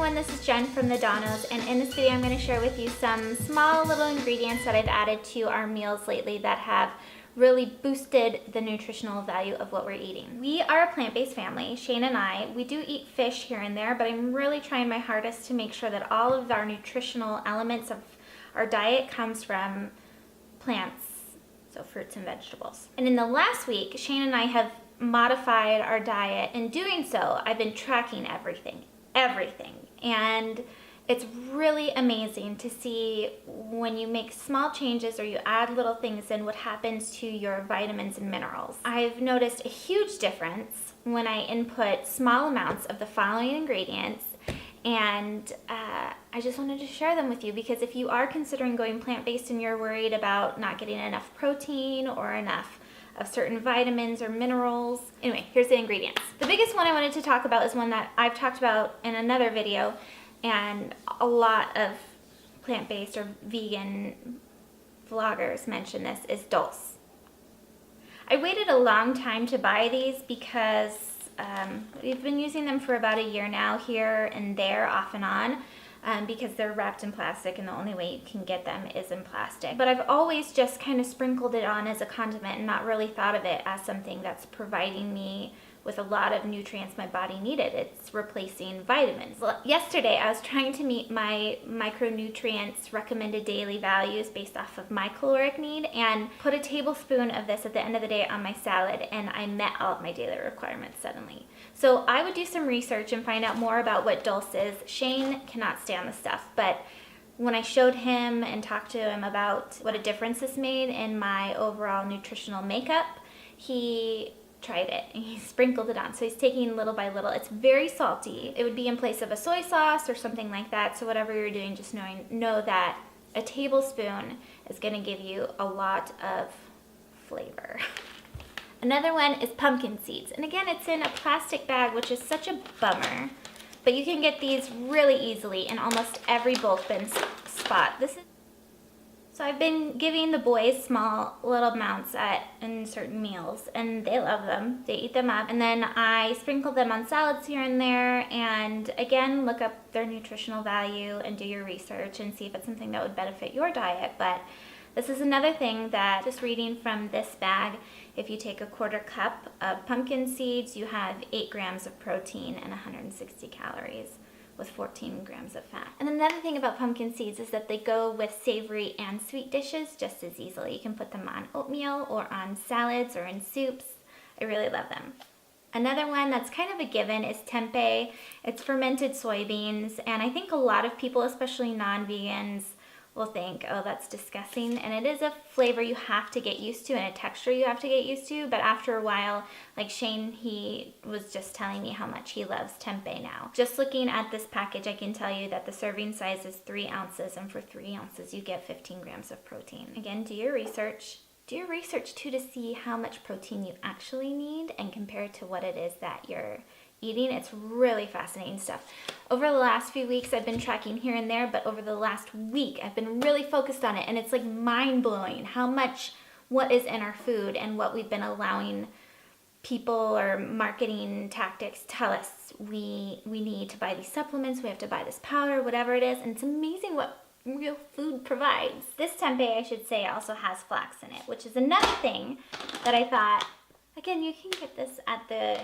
everyone, this is Jen from the Donoghs, and in this video I'm going to share with you some small little ingredients that I've added to our meals lately that have really boosted the nutritional value of what we're eating. We are a plant-based family, Shane and I. We do eat fish here and there, but I'm really trying my hardest to make sure that all of our nutritional elements of our diet comes from plants, so fruits and vegetables. And in the last week, Shane and I have modified our diet. In doing so, I've been tracking everything. And it's really amazing to see when you make small changes or you add little things in what happens to your vitamins and minerals. I've noticed a huge difference when I input small amounts of the following ingredients, and I just wanted to share them with you because if you are considering going plant-based and you're worried about not getting enough protein or enough of certain vitamins or minerals. Anyway, here's the ingredients. The biggest one I wanted to talk about is one that I've talked about in another video, and a lot of plant-based or vegan vloggers mention this, is dulse. I waited a long time to buy these because we've been using them for about a year now, here and there, off and on. Because they're wrapped in plastic and the only way you can get them is in plastic. But I've always just kind of sprinkled it on as a condiment and not really thought of it as something that's providing me with a lot of nutrients my body needed. It's replacing vitamins. Yesterday I was trying to meet my micronutrients recommended daily values based off of my caloric need and put a tablespoon of this at the end of the day on my salad, and I met all of my daily requirements suddenly. So I would do some research and find out more about what dulse is. Shane cannot stand the stuff, but when I showed him and talked to him about what a difference this made in my overall nutritional makeup, he tried it and he sprinkled it on. So he's taking little by little. It's very salty. It would be in place of a soy sauce or something like that. So whatever you're doing, just know that a tablespoon is going to give you a lot of flavor. Another one is pumpkin seeds. And again, it's in a plastic bag, which is such a bummer. But you can get these really easily in almost every bulk bin spot. So I've been giving the boys small little amounts in certain meals, and they love them. They eat them up. And then I sprinkle them on salads here and there, and again, look up their nutritional value and do your research and see if it's something that would benefit your diet. But this is another thing that, just reading from this bag, if you take a 1/4 cup of pumpkin seeds, you have 8 grams of protein and 160 calories. With 14 grams of fat. And another thing about pumpkin seeds is that they go with savory and sweet dishes just as easily. You can put them on oatmeal or on salads or in soups. I really love them. Another one that's kind of a given is tempeh. It's fermented soybeans, and I think a lot of people, especially non-vegans, will think, oh, that's disgusting. And it is a flavor you have to get used to and a texture you have to get used to. But after a while, like Shane, he was just telling me how much he loves tempeh now. Just looking at this package, I can tell you that the serving size is 3 ounces, and for 3 ounces, you get 15 grams of protein. Again, do your research. Do your research too to see how much protein you actually need and compare it to what it is that you're eating. It's really fascinating stuff. Over the last few weeks, I've been tracking here and there, but over the last week, I've been really focused on it, and it's like mind-blowing how much what is in our food and what we've been allowing people or marketing tactics tell us we need to buy these supplements, we have to buy this powder, whatever it is, and it's amazing what real food provides. This tempeh, I should say, also has flax in it, which is another thing that I thought, again, you can get this at the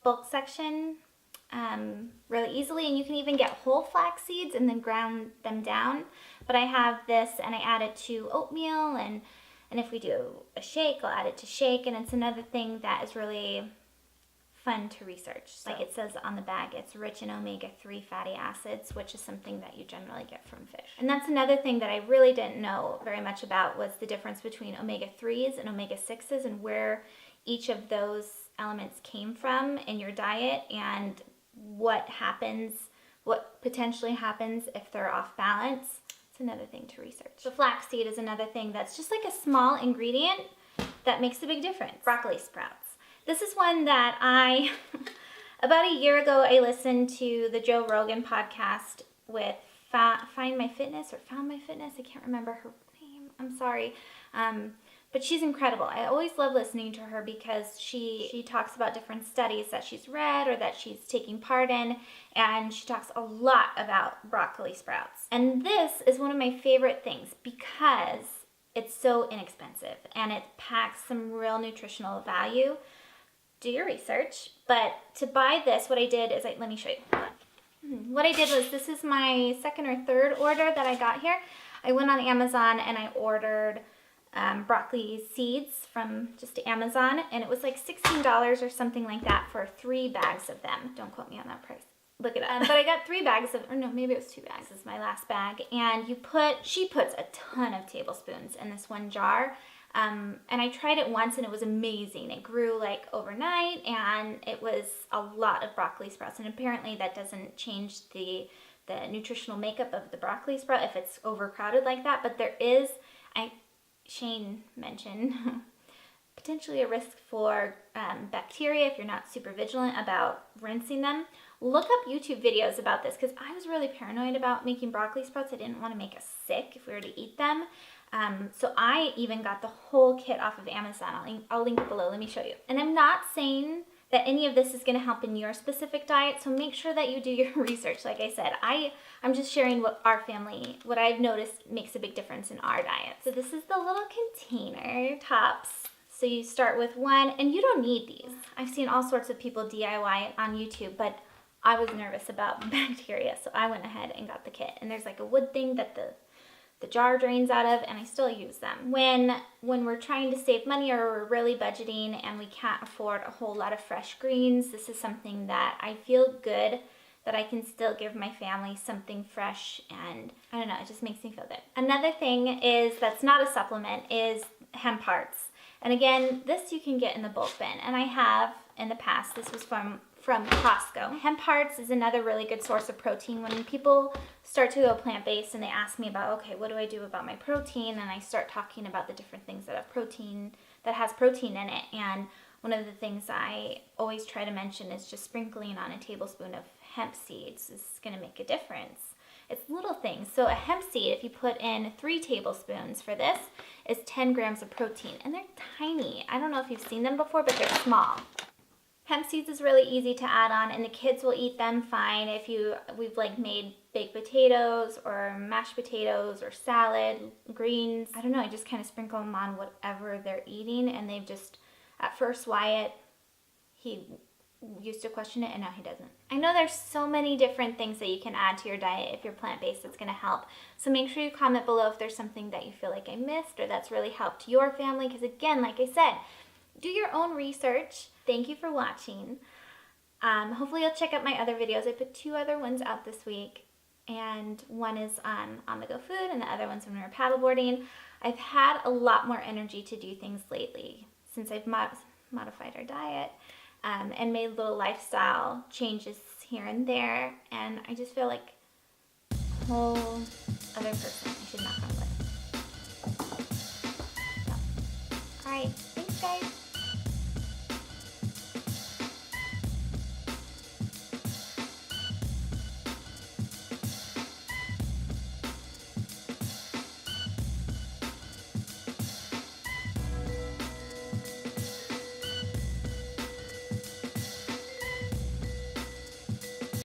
bulk section really easily, and you can even get whole flax seeds and then ground them down. But I have this and I add it to oatmeal, and if we do a shake, I'll add it to shake, and it's another thing that is really fun to research. So, like it says on the bag, it's rich in omega-3 fatty acids, which is something that you generally get from fish. And that's another thing that I really didn't know very much about, was the difference between omega-3s and omega-6s and where each of those elements came from in your diet and what potentially happens if they're off balance. It's another thing to research. The flaxseed is another thing that's just like a small ingredient that makes a big difference. Broccoli sprouts. This is one that about a year ago, I listened to the Joe Rogan podcast with Found My Fitness, I can't remember her name, I'm sorry. But she's incredible. I always love listening to her because she talks about different studies that she's read or that she's taking part in, and she talks a lot about broccoli sprouts. And this is one of my favorite things because it's so inexpensive and it packs some real nutritional value. Do your research. But to buy this, what I did is, let me show you. What I did was, this is my second or third order that I got here. I went on Amazon and I ordered broccoli seeds from just Amazon, and it was like $16 or something like that for 3 bags of them. Don't quote me on that price. Look it up. But I got 3 bags of, or no, maybe it was 2 bags. This is my last bag. And she puts a ton of tablespoons in this one jar. And I tried it once and it was amazing. It grew like overnight and it was a lot of broccoli sprouts. And apparently that doesn't change the nutritional makeup of the broccoli sprout if it's overcrowded like that. But there is, Shane mentioned, potentially a risk for bacteria if you're not super vigilant about rinsing them. Look up YouTube videos about this because I was really paranoid about making broccoli sprouts. I didn't want to make us sick if we were to eat them. So I even got the whole kit off of Amazon. I'll link it below. Let me show you. And I'm not saying that any of this is going to help in your specific diet, so make sure that you do your research. Like I said, I'm just sharing what what I've noticed makes a big difference in our diet. So this is the little container tops. So you start with one, and you don't need these. I've seen all sorts of people DIY it on YouTube, but I was nervous about bacteria, so I went ahead and got the kit. And there's like a wood thing that the jar drains out of, and I still use them. When we're trying to save money or we're really budgeting and we can't afford a whole lot of fresh greens, this is something that I feel good that I can still give my family something fresh, and I don't know, it just makes me feel good. Another thing that's not a supplement is hemp hearts. And again, this you can get in the bulk bin, and I have in the past. This was from Costco. Hemp hearts is another really good source of protein. When people start to go plant-based and they ask me about, okay, what do I do about my protein? And I start talking about the different things that has protein in it. And one of the things I always try to mention is just sprinkling on a tablespoon of hemp seeds is going to make a difference. It's little things. So a hemp seed, if you put in 3 tablespoons for this, is 10 grams of protein. And they're tiny. I don't know if you've seen them before, but they're small. Hemp seeds is really easy to add on, and the kids will eat them fine. We've like made baked potatoes or mashed potatoes or salad, greens. I don't know, I just kind of sprinkle them on whatever they're eating, and they've just, at first Wyatt, he used to question it and now he doesn't. I know there's so many different things that you can add to your diet if you're plant-based that's going to help. So make sure you comment below if there's something that you feel like I missed or that's really helped your family, because again, like I said, do your own research. Thank you for watching. Hopefully you'll check out my other videos. I put 2 other ones out this week, and one is on the go food and the other one's when we were paddleboarding. I've had a lot more energy to do things lately since I've modified our diet and made little lifestyle changes here and there, and I just feel like a whole other person. I should not